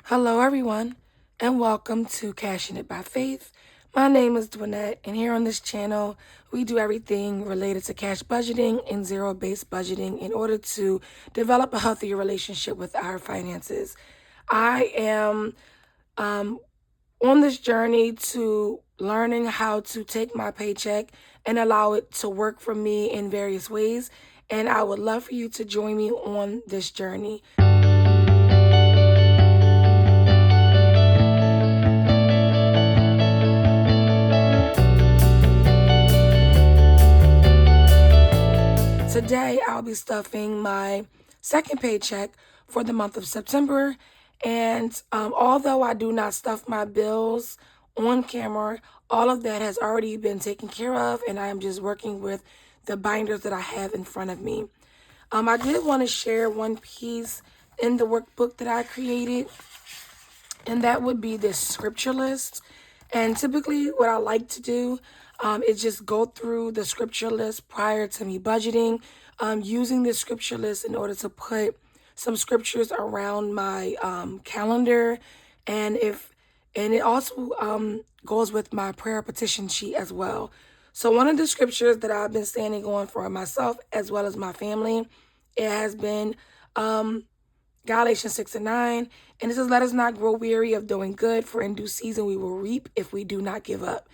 Hello, everyone, and welcome to Cashin It by Faith. My name is Dwanette, and here on this channel, we do everything related to cash budgeting and zero-based budgeting in order to develop a healthier relationship with our finances. I am on this journey to learning how to take my paycheck and allow it to work for me in various ways, and I would love for you to join me on this journey. Today, I'll be stuffing my second paycheck for the month of September. And although I do not stuff my bills on camera, all of that has already been taken care of, and I am just working with the binders that I have in front of me. I did want to share one piece in the workbook that I created, and that would be this scripture list. And typically what I like to do is just go through the scripture list prior to me budgeting, using this scripture list in order to put some scriptures around my calendar. And it also goes with my prayer petition sheet as well. So one of the scriptures that I've been standing on for myself as well as my family, it has been Galatians 6:9, and it says, "Let us not grow weary of doing good, for in due season we will reap if we do not give up."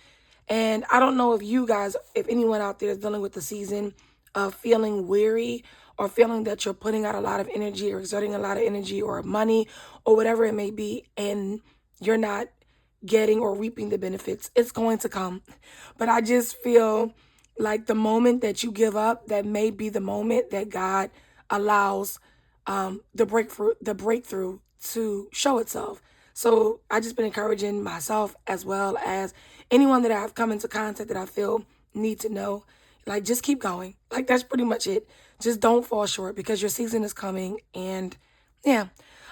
And I don't know if you guys, if anyone out there is dealing with the season of feeling weary or feeling that you're putting out a lot of energy or exerting a lot of energy or money or whatever it may be, and you're not getting or reaping the benefits. It's going to come. But I just feel like the moment that you give up, that may be the moment that God allows the breakthrough to show itself. So I just been encouraging myself as well as anyone that I've come into contact that I feel need to know, like, just keep going. Like, that's pretty much it. Just don't fall short because your season is coming. And yeah.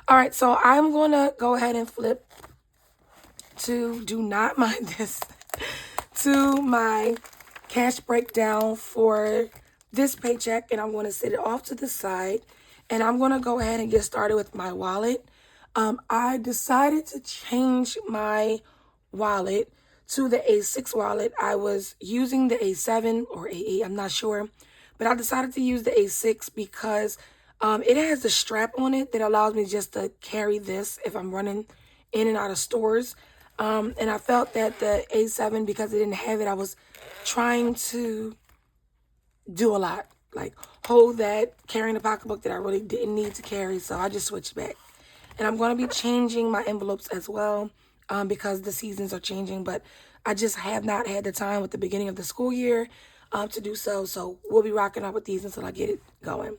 All right. So I'm going to go ahead and flip to, do not mind this, to my cash breakdown for this paycheck, and I'm going to set it off to the side, and I'm going to go ahead and get started with my wallet. I decided to change my wallet to the A6 wallet. I was using the A7 or A8, I'm not sure, but I decided to use the A6 because it has the strap on it that allows me just to carry this if I'm running in and out of stores. And I felt that the A7, because it didn't have it, I was trying to do a lot, like hold that, carrying a pocketbook that I really didn't need to carry. So I just switched back. And I'm going to be changing my envelopes as well because the seasons are changing. But I just have not had the time with the beginning of the school year to do so. So we'll be rocking out with these until I get it going.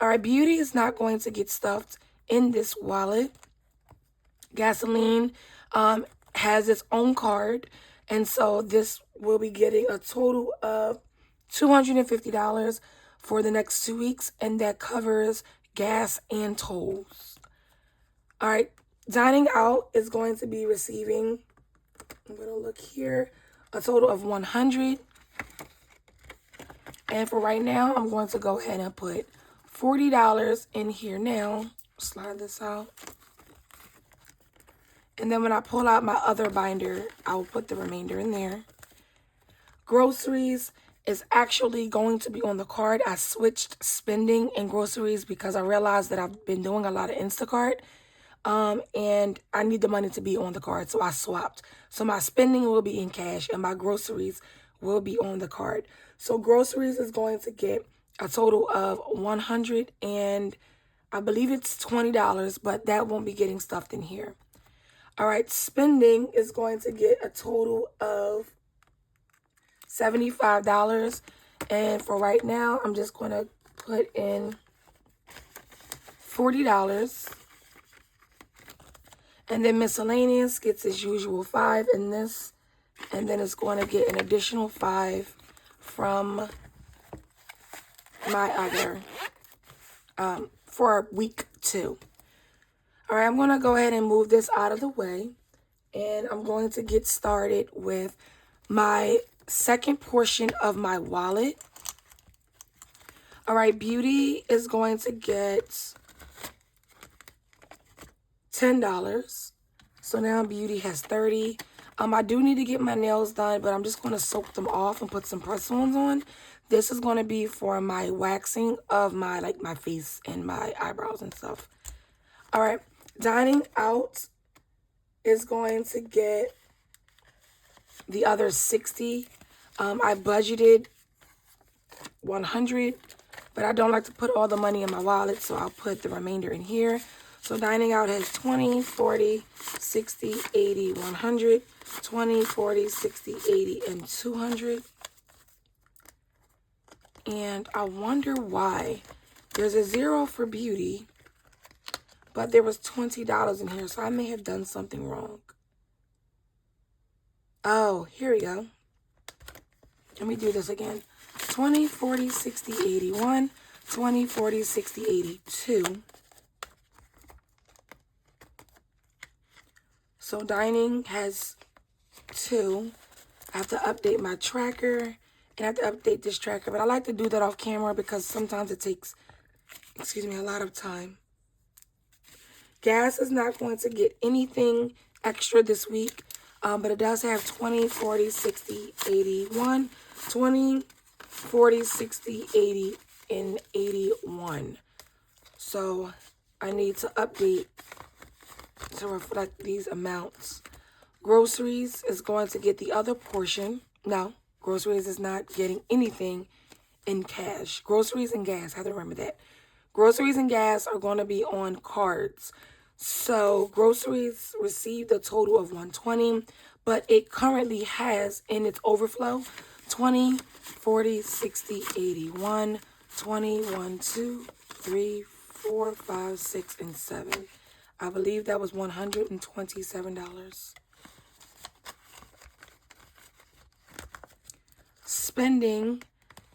All right, beauty is not going to get stuffed in this wallet. Gasoline has its own card, and so this will be getting a total of $250 for the next 2 weeks, and that covers gas and tolls. All right, dining out is going to be receiving, I'm going to look here, a total of $100. And for right now, I'm going to go ahead and put $40 in here now. Slide this out. And then when I pull out my other binder, I will put the remainder in there. Groceries is actually going to be on the card. I switched spending in groceries because I realized that I've been doing a lot of Instacart. And I need the money to be on the card, so I swapped. So my spending will be in cash and my groceries will be on the card. So groceries is going to get a total of $100, and I believe it's $20, but that won't be getting stuffed in here. All right, spending is going to get a total of $75. And for right now, I'm just going to put in $40. And then miscellaneous gets its usual $5 in this. And then it's going to get an additional $5 from my other for week 2. All right, I'm going to go ahead and move this out of the way. And I'm going to get started with my second portion of my wallet. All right, beauty is going to get $10. So now beauty has 30. I do need to get my nails done, but I'm just going to soak them off and put some press-ons on. This is going to be for my waxing of my, like, my face and my eyebrows and stuff. All right, dining out is going to get the other 60. I budgeted 100, but I don't like to put all the money in my wallet, so I'll put the remainder in here. So dining out has 20, 40, 60, 80, 100, 20, 40, 60, 80, and 200. And I wonder why. There's a 0 for beauty, but there was $20 in here, so I may have done something wrong. Oh, here we go. Let me do this again. 20, 40, 60, 81, 20, 40, 60, 82. So dining has 2. I have to update my tracker, and I have to update this tracker, but I like to do that off camera because sometimes it takes, excuse me, a lot of time. Gas is not going to get anything extra this week, but it does have 20, 40, 60, 81, 20, 40, 60, 80, and 81. So I need to update to reflect these amounts. Groceries is going to get the other portion. No, groceries is not getting anything in cash. Groceries and gas, I have to remember that. Groceries and gas are going to be on cards. So groceries received a total of 120, but it currently has in its overflow 20, 40, 60, 81, 20, 1, 2, 3, 4, 5, 6, and 7. I believe that was $127. Spending,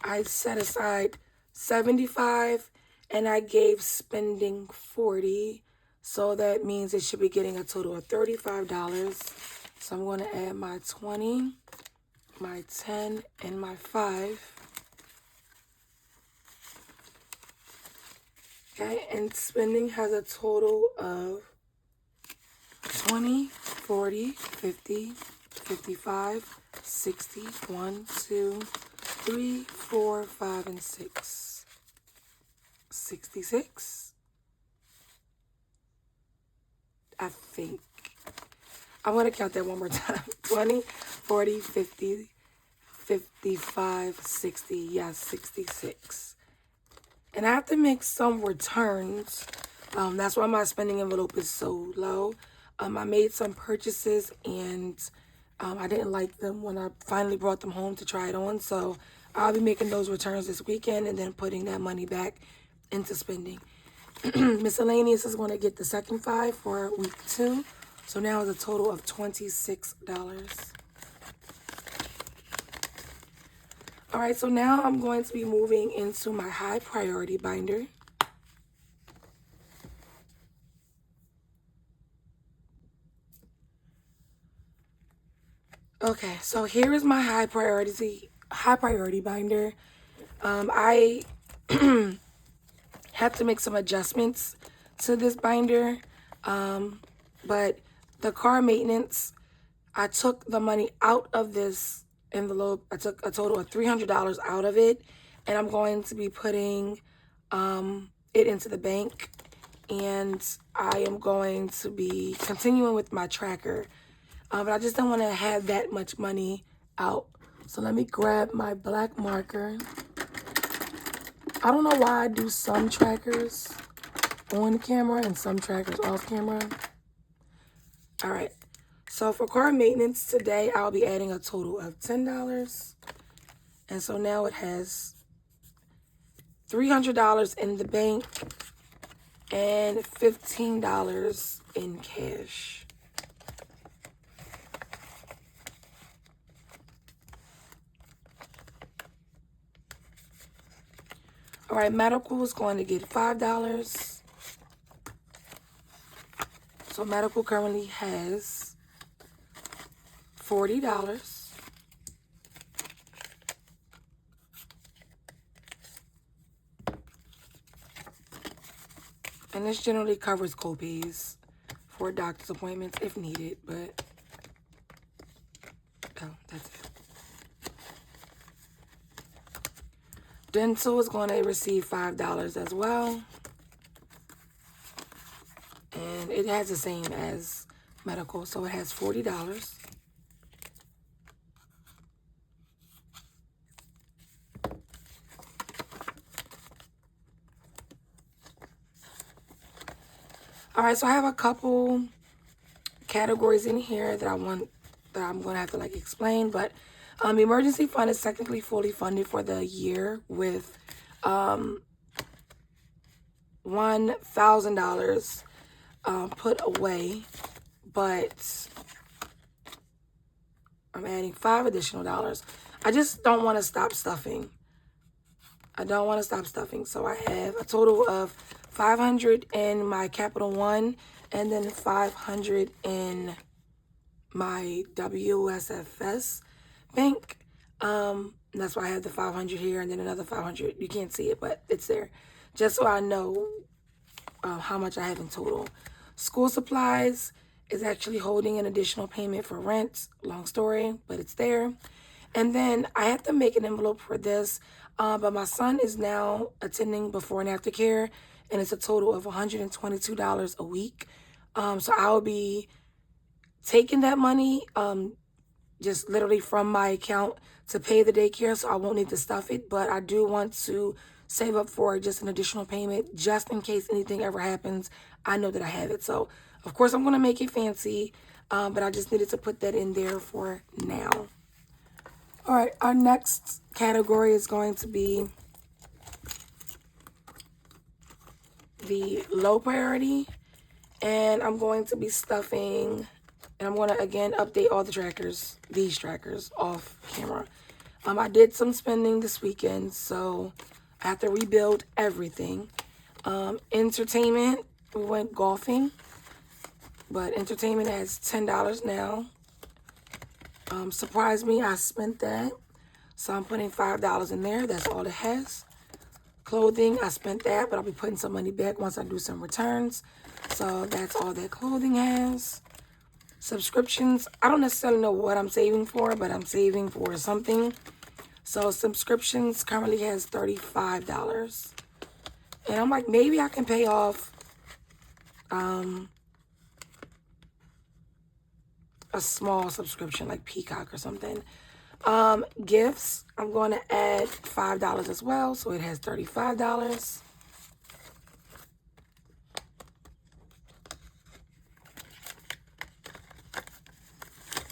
I set aside 75 and I gave spending 40. So that means it should be getting a total of $35. So I'm going to add my 20, my 10, and my 5. Okay, and spending has a total of 20, 40, 50, 55, 60, 1, 2, 3, 4, 5, and 6. 66. I think. I'm going to count that one more time. 20, 40, 50, 55, 60. Yes, 66. And I have to make some returns. That's why my spending envelope is so low. I made some purchases and I didn't like them when I finally brought them home to try it on. So I'll be making those returns this weekend and then putting that money back into spending. Miscellaneous is going to get the second 5 for week 2. So now it's a total of $26. All right, so now I'm going to be moving into my high priority binder. Okay, so here is my high priority binder. I have to make some adjustments to this binder, but the car maintenance, I took the money out of this envelope. I took a total of $300 out of it, and I'm going to be putting it into the bank, and I am going to be continuing with my tracker, but I just don't want to have that much money out. So let me grab my black marker. I don't know why I do some trackers on camera and some trackers off camera. All right. So for car maintenance today, I'll be adding a total of $10. And so now it has $300 in the bank and $15 in cash. All right, medical is going to get $5. So medical currently has $40. And this generally covers copays for doctor's appointments if needed, but oh, that's it. Dental is going to receive $5 as well. And it has the same as medical, so it has $40. All right, so I have a couple categories in here that I'm going to have to like explain, but emergency fund is technically fully funded for the year with $1,000 put away, but I'm adding $5 additional. I just don't want to stop stuffing. I don't want to stop stuffing. So I have a total of $500 in my Capital One and then $500 in my WSFS bank. That's why I have the $500 here and then another $500. You can't see it, but it's there. Just so I know how much I have in total. School supplies is actually holding an additional payment for rent. Long story, but it's there. And then I have to make an envelope for this, but my son is now attending before and after care, and it's a total of $122 a week. So I'll be taking that money just literally from my account to pay the daycare, so I won't need to stuff it, but I do want to save up for just an additional payment just in case anything ever happens. I know that I have it. So, of course, I'm going to make it fancy, but I just needed to put that in there for now. All right, our next category is going to be the low priority, and I'm going to be stuffing, and I'm going to, again, update all the trackers, these trackers, off camera. I did some spending this weekend, so I have to rebuild everything. Entertainment, we went golfing, but entertainment has $10 now. Surprised me, I spent that. So I'm putting $5 in there. That's all it has. Clothing, I spent that, but I'll be putting some money back once I do some returns. So that's all that clothing has. Subscriptions, I don't necessarily know what I'm saving for, but I'm saving for something. So subscriptions currently has $35. And I'm like, maybe I can pay off a small subscription like Peacock or something. Gifts, I'm going to add $5 as well, so it has $35.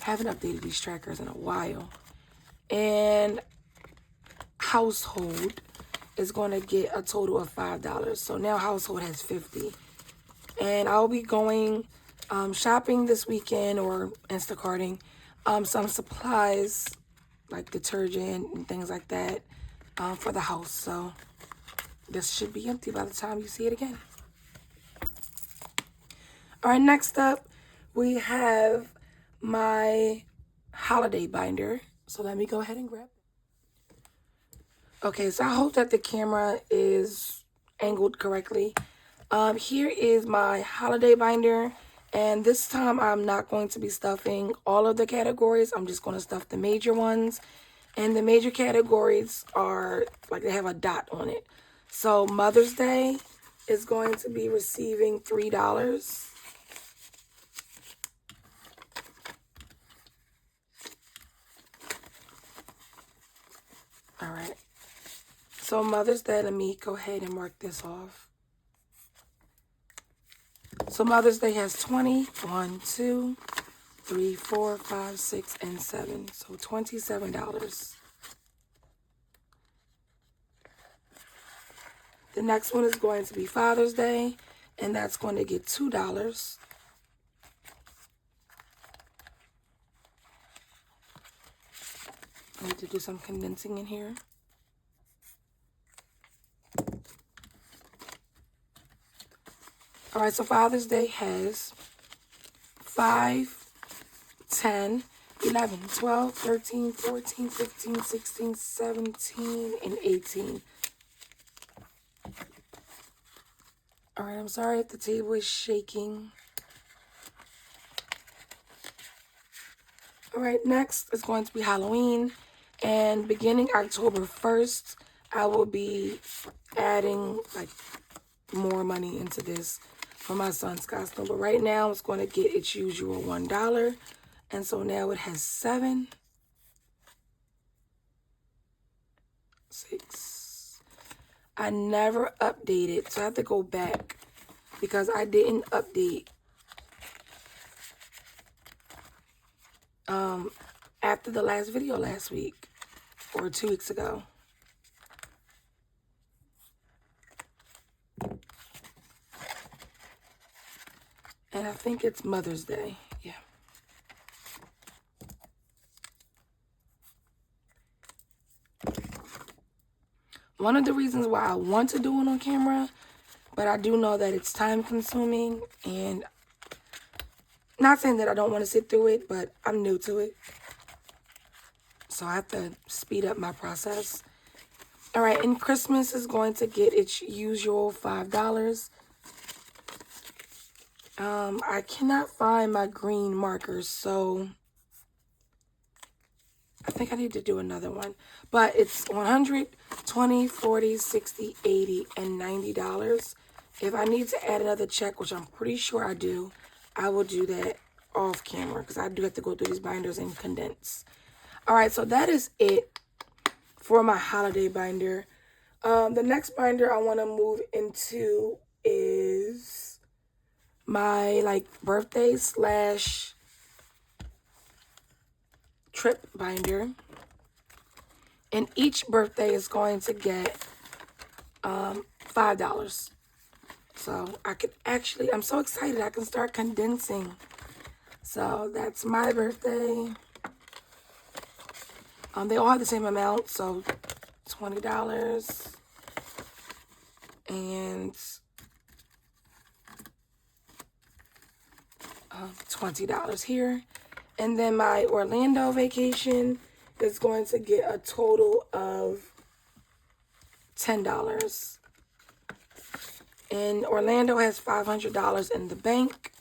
Haven't updated these trackers in a while. And household is going to get a total of $5. So now household has $50. And I'll be going shopping this weekend or Instacarting some supplies like detergent and things like that for the house. So this should be empty by the time you see it again. All right, next up we have my holiday binder. So let me go ahead and grab it. Okay, so I hope that the camera is angled correctly. Here is my holiday binder. And this time I'm not going to be stuffing all of the categories. I'm just going to stuff the major ones. And the major categories are, like, they have a dot on it. So Mother's Day is going to be receiving $3. All right. So Mother's Day, let me go ahead and mark this off. So Mother's Day has 20, 1, 2, 3, 4, 5, 6, and 7. So $27. The next one is going to be Father's Day, and that's going to get $2. I need to do some condensing in here. All right, so Father's Day has 5, 10, 11, 12, 13, 14, 15, 16, 17, and 18. All right, I'm sorry if the table is shaking. All right, next is going to be Halloween. And beginning October 1st, I will be adding like more money into this for my son's costume. But right now, it's going to get its usual $1. And so now it has 7, 6. I never updated, so I have to go back because I didn't update after the last video last week or 2 weeks ago. And I think it's Mother's Day. Yeah. One of the reasons why I want to do it on camera, but I do know that it's time consuming, and not saying that I don't want to sit through it, but I'm new to it. So I have to speed up my process. All right, and Christmas is going to get its usual $5. I cannot find my green markers, so I think I need to do another one. But it's $100, $20, $40, $60, $80, and $90. If I need to add another check, which I'm pretty sure I do, I will do that off camera because I do have to go through these binders and condense. All right, so that is it for my holiday binder. The next binder I want to move into is my like birthday / trip binder. And each birthday is going to get $5. So I could actually, I'm so excited I can start condensing. So that's my birthday. They all have the same amount, so $20 and $20 here. And then my Orlando vacation is going to get a total of $10. And Orlando has $500 in the bank.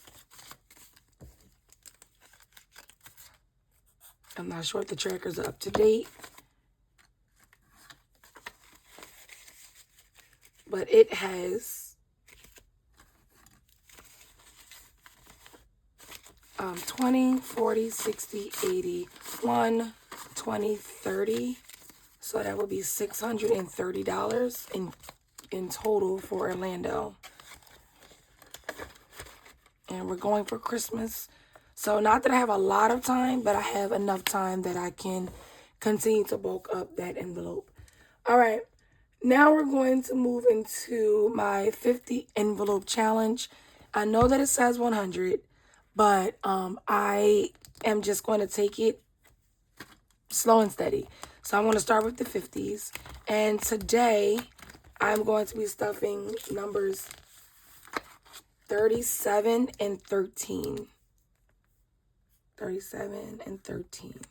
I'm not sure if the trackers are up to date, but it has 20, 40, 60, 80, 1, 20, 30. So that would be $630 in total for Orlando. And we're going for Christmas. So not that I have a lot of time, but I have enough time that I can continue to bulk up that envelope. All right. Now we're going to move into my 50 envelope challenge. I know that it says 100, but I am just going to take it slow and steady. So I'm going to start with the 50s. And today I'm going to be stuffing numbers 37 and 13. 37 and 13.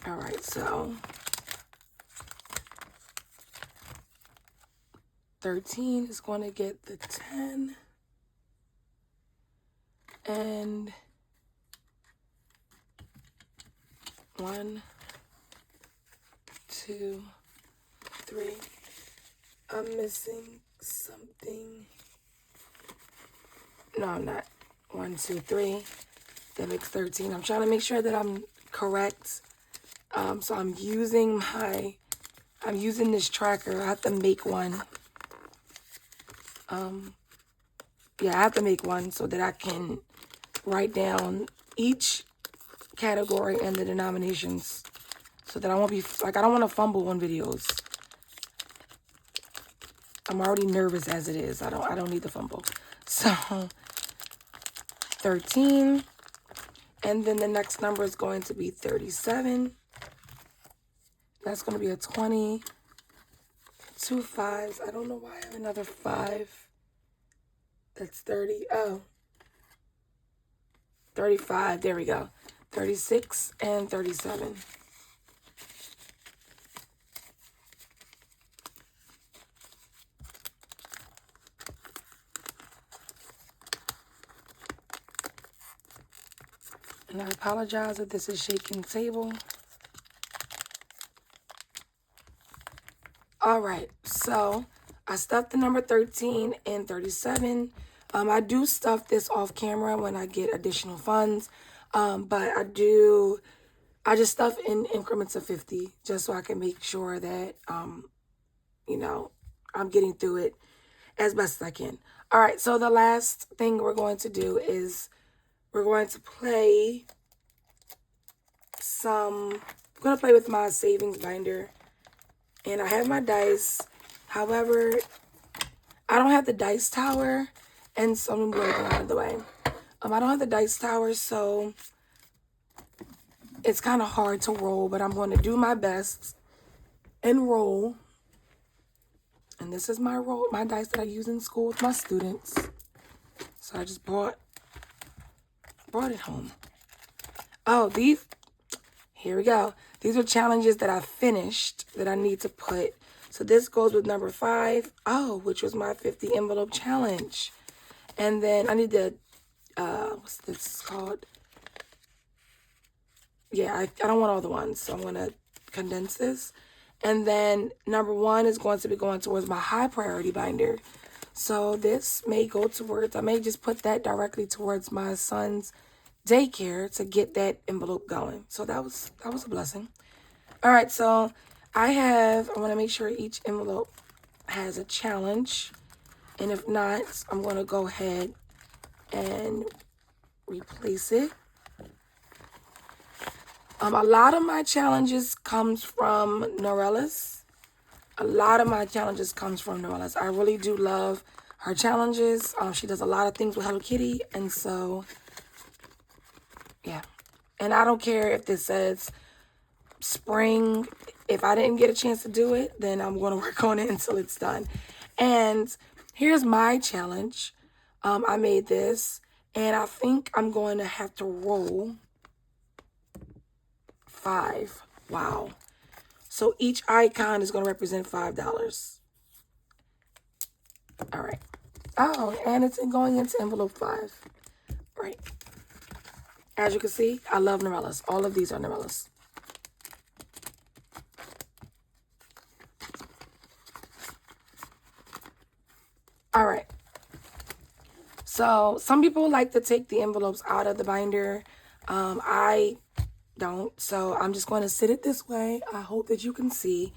All right, so 13 is going to get the 10. And 1, 2, 3. I'm missing something. No, I'm not. 1, 2, 3. That makes 13. I'm trying to make sure that I'm correct. So I'm using this tracker. I have to make one. Yeah, I have to make one so that I can write down each category and the denominations so that I won't be, like, I don't want to fumble on videos. I'm already nervous as it is. I don't need to fumble. So 13. And then the next number is going to be 37. That's going to be a 20. 2 5s. I don't know why I have another 5. That's 30. Oh. 35. There we go. 36 and 37. And I apologize if this is shaking the table. All right, so I stuffed the number 13 and 37. I do stuff this off camera when I get additional funds, but I just stuff in increments of 50 just so I can make sure that, you know, I'm getting through it as best as I can. All right, so the last thing we're going to do is we're going to play I'm going to play with my savings binder. And I have my dice. However, I don't have the dice tower. And so I'm going to get out of the way. I don't have the dice tower, so it's kind of hard to roll. But I'm going to do my best and roll. And this is my dice that I use in school with my students. So I just brought it home. Oh, here we go. These are challenges that I finished that I need to put. So this goes with number 5. Oh, which was my 50 envelope challenge. And then I need to, what's this called? Yeah, I don't want all the ones. So I'm going to condense this. And then number 1 is going to be going towards my high priority binder. So this may go towards, I may just put that directly towards my son's daycare to get that envelope going. So that was a blessing. All right, so I want to make sure each envelope has a challenge. And if not, I'm going to go ahead and replace it. A lot of my challenges comes from Norella's. I really do love her challenges. She does a lot of things with Hello Kitty. And so, yeah. And I don't care if this says spring. If I didn't get a chance to do it, then I'm going to work on it until it's done. And here's my challenge. I made this, and I think I'm going to have to roll 5. Wow. So each icon is going to represent $5. All right. Oh, and it's going into envelope 5. Right. As you can see, I love Norella's. All of these are Norella's. All right. So some people like to take the envelopes out of the binder. I don't. So I'm just going to sit it this way. I hope that you can see.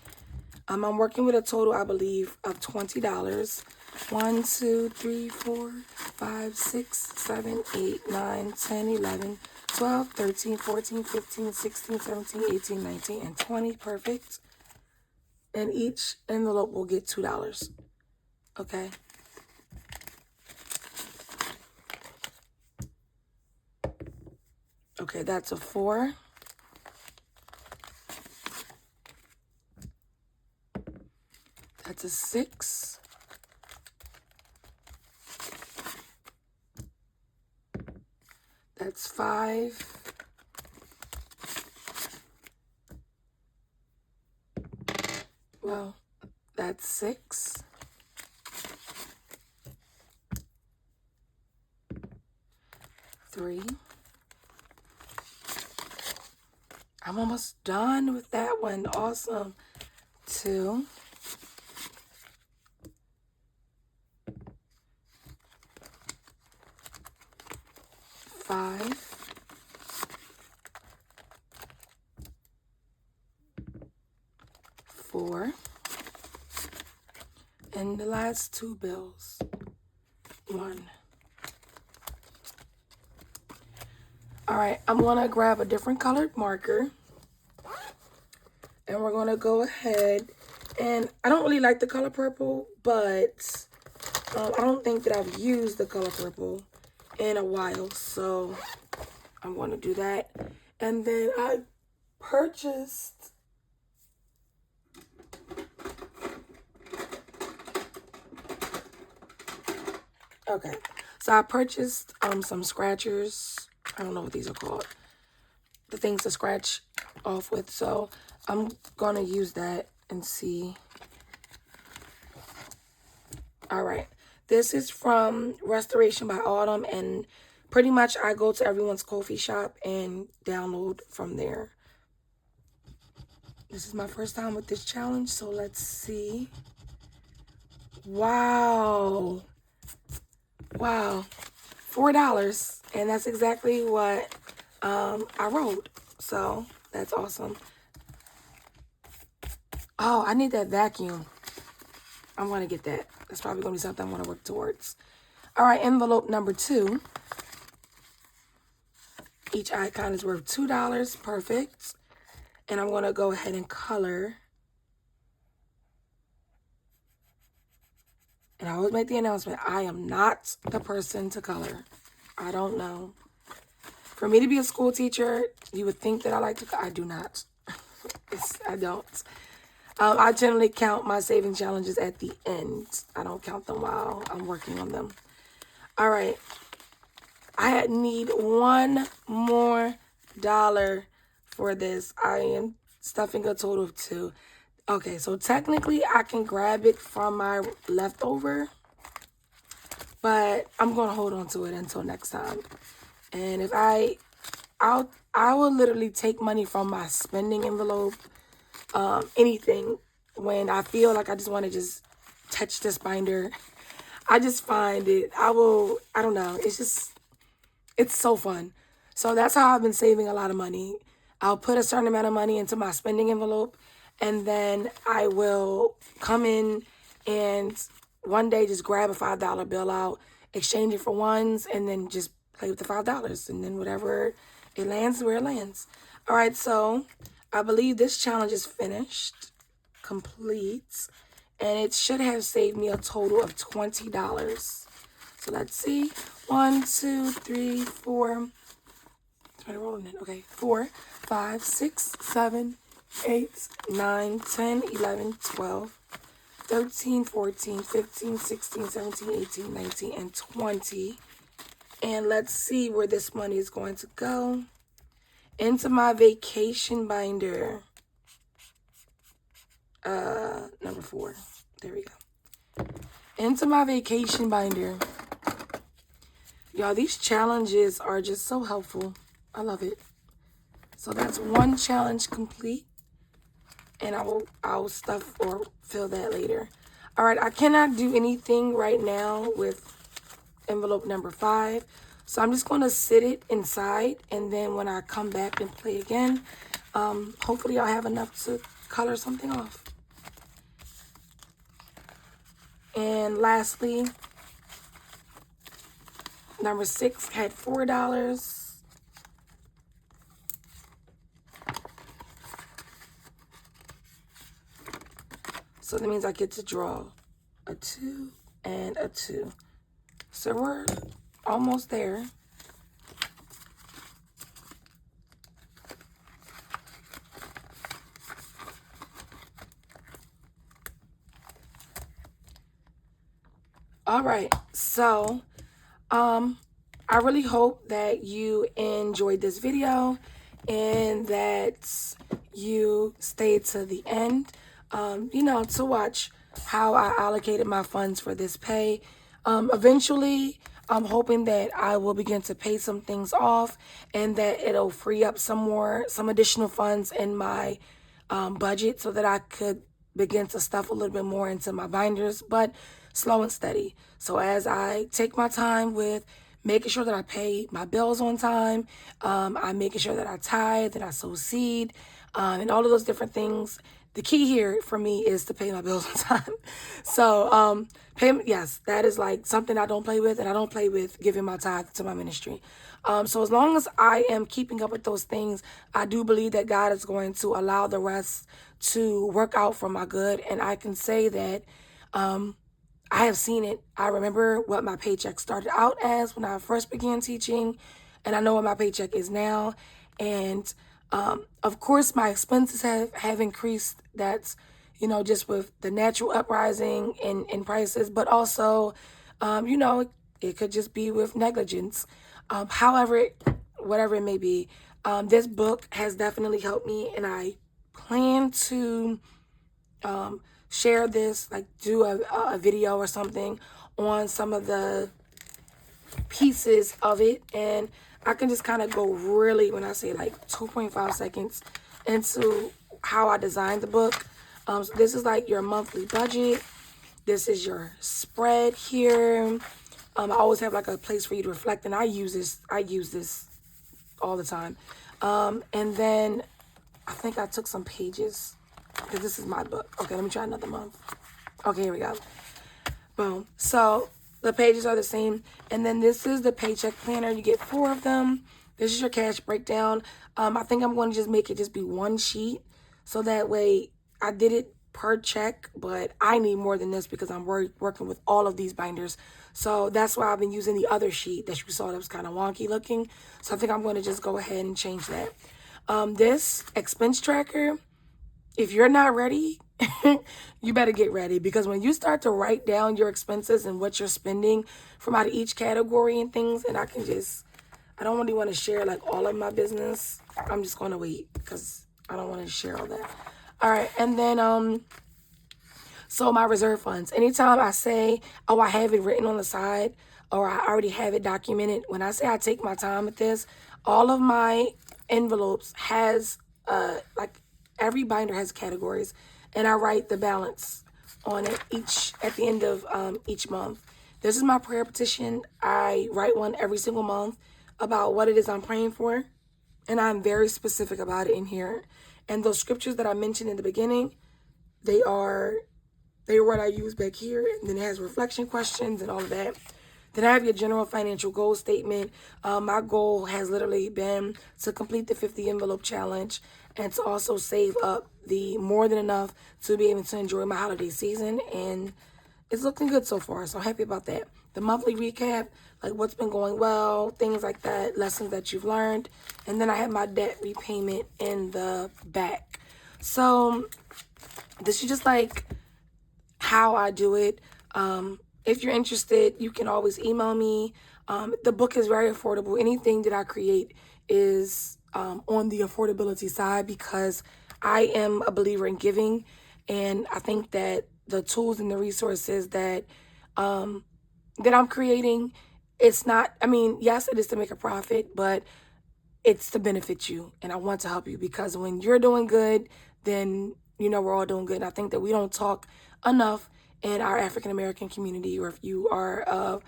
I'm working with a total, I believe, of $20. 1, 2, 3, 4, 5, 6, 7, 8, 9, 10, 11, 12, 13, 14, 15, 16, 17, 18, 19, and 20. Perfect. And each envelope will get $2. Okay. Okay, that's a 4. That's a 6. That's 5. Well, that's 6. Three. I'm almost done with that one. Awesome. 2. 5. 4. And the last 2 bills. 1. All right, I'm going to grab a different colored marker. And we're going to go ahead. And I don't really like the color purple, but I don't think that I've used the color purple in a while. So I'm going to do that. And then I purchased some scratchers. I don't know what these are called. The things to scratch off with. So I'm going to use that and see. All right. This is from Restoration by Autumn. And pretty much I go to everyone's Ko-fi shop and download from there. This is my first time with this challenge, so let's see. Wow. Wow. $4. And that's exactly what I wrote. So that's awesome. Oh, I need that vacuum. I'm going to get that. That's probably going to be something I want to work towards. All right, envelope number 2. Each icon is worth $2. Perfect. And I'm going to go ahead and color. And I always make the announcement, I am not the person to color. I don't know. For me to be a school teacher, you would think that I like to color. I do not. I don't. I generally count my saving challenges at the end. I don't count them while I'm working on them. All right. I need $1 more for this. I am stuffing a total of 2. Okay, so technically I can grab it from my leftover, but I'm going to hold on to it until next time. And if I will literally take money from my spending envelope, anything, when I feel like I just want to just touch this binder. I just find it, I don't know, it's so fun. So that's how I've been saving a lot of money. I'll put a certain amount of money into my spending envelope, and then I will come in and one day just grab a $5 bill out, exchange it for ones, and then just play with the $5. And then whatever it lands, where it lands. All right, so I believe this challenge is finished, complete, and it should have saved me a total of $20. So let's see. 1, 2, 3, 4. Try to roll it. Okay, 4, 5, 6, 7, 8, 9, 10, 11, 12, 13, 14, 15, 16, 17, 18, 19, and 20. And let's see where this money is going to go. Into my vacation binder. Number 4. There we go. Into my vacation binder. Y'all, these challenges are just so helpful. I love it. So that's one challenge complete. And I'll stuff or fill that later. All right, I cannot do anything right now with envelope number 5. So I'm just going to sit it inside. And then when I come back and play again, hopefully I'll have enough to color something off. And lastly, number 6 had $4. So that means I get to draw a 2 and a 2. So we're almost there. All right, so I really hope that you enjoyed this video and that you stayed to the end, to watch how I allocated my funds for this pay. Eventually, I'm hoping that I will begin to pay some things off and that it'll free up some additional funds in my budget so that I could begin to stuff a little bit more into my binders, but slow and steady. So as I take my time with making sure that I pay my bills on time, I'm making sure that I tithe, that I sow seed, and all of those different things. The key here for me is to pay my bills on time. So payment, yes, that is like something I don't play with, and I don't play with giving my tithe to my ministry. So as long as I am keeping up with those things, I do believe that God is going to allow the rest to work out for my good. And I can say that I have seen it. I remember what my paycheck started out as when I first began teaching, and I know what my paycheck is now. And of course, my expenses have increased. That's, just with the natural uprising in prices, but also, it could just be with negligence. However, whatever it may be, this book has definitely helped me, and I plan to share this, like do a video or something on some of the pieces of it, and I can just kind of go really, when I say like 2.5 seconds, into how I designed the book. So this is like your monthly budget. This is your spread here. I always have like a place for you to reflect, and I use this all the time. And then I think I took some pages, because this is my book. Okay, let me try another month. Okay, here we go. Boom. So the pages are the same. And then this is the paycheck planner. You get 4 of them. This is your cash breakdown. I think I'm going to just make it just be one sheet. So that way I did it per check, but I need more than this because I'm working with all of these binders. So that's why I've been using the other sheet that you saw that was kind of wonky looking. So I think I'm going to just go ahead and change that. This expense tracker, if you're not ready, you better get ready, because when you start to write down your expenses and what you're spending from out of each category and things, and I don't really want to share like all of my business. I'm just going to wait because I don't want to share all that. All right. And then, so my reserve funds, anytime I say, oh, I have it written on the side, or I already have it documented, when I say I take my time with this, all of my envelopes has, like every binder has categories, and I write the balance on it at the end of each month. This is my prayer petition. I write one every single month about what it is I'm praying for, and I'm very specific about it in here. And those scriptures that I mentioned in the beginning, they are what I use back here. And then it has reflection questions and all of that. Then I have your general financial goal statement. My goal has literally been to complete the 50 envelope challenge and to also save up the more than enough to be able to enjoy my holiday season. And it's looking good so far, so I'm happy about that. The monthly recap, like what's been going well, things like that, lessons that you've learned. And then I have my debt repayment in the back. So this is just like how I do it. If you're interested, you can always email me. The book is very affordable. Anything that I create is on the affordability side, because I am a believer in giving, and I think that the tools and the resources that I'm creating, it's not, I mean, yes, it is to make a profit, but it's to benefit you, and I want to help you, because when you're doing good, then we're all doing good. And I think that we don't talk enough in our African American community, or if you are of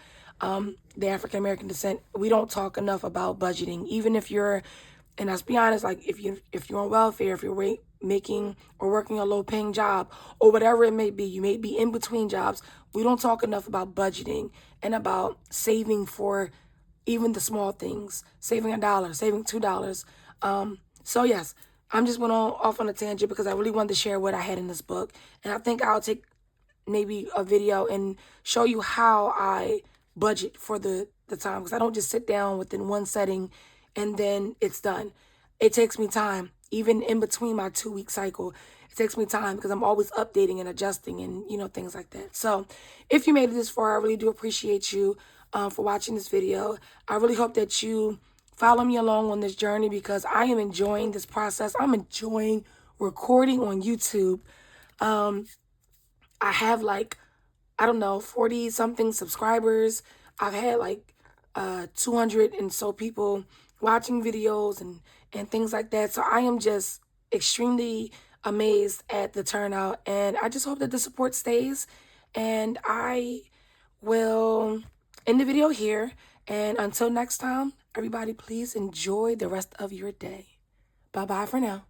the African American descent, we don't talk enough about budgeting. Even if you're, and let's be honest, like if you're on welfare, if you're making or working a low paying job, or whatever it may be, you may be in between jobs. We don't talk enough about budgeting and about saving for even the small things, saving $1, saving $2. So yes, I'm just went off on a tangent because I really wanted to share what I had in this book. And I think I'll take maybe a video and show you how I budget for the time, because I don't just sit down within one setting and then it's done. It takes me time, even in between my 2-week cycle. It takes me time because I'm always updating and adjusting and things like that. So if you made it this far, I really do appreciate you for watching this video. I really hope that you follow me along on this journey, because I am enjoying this process. I'm enjoying recording on YouTube. I have like, I don't know, 40 something subscribers. I've had like 200 and so people watching videos and things like that. So I am just extremely amazed at the turnout, and I just hope that the support stays. And I will end the video here. And until next time, everybody, please enjoy the rest of your day. Bye-bye for now.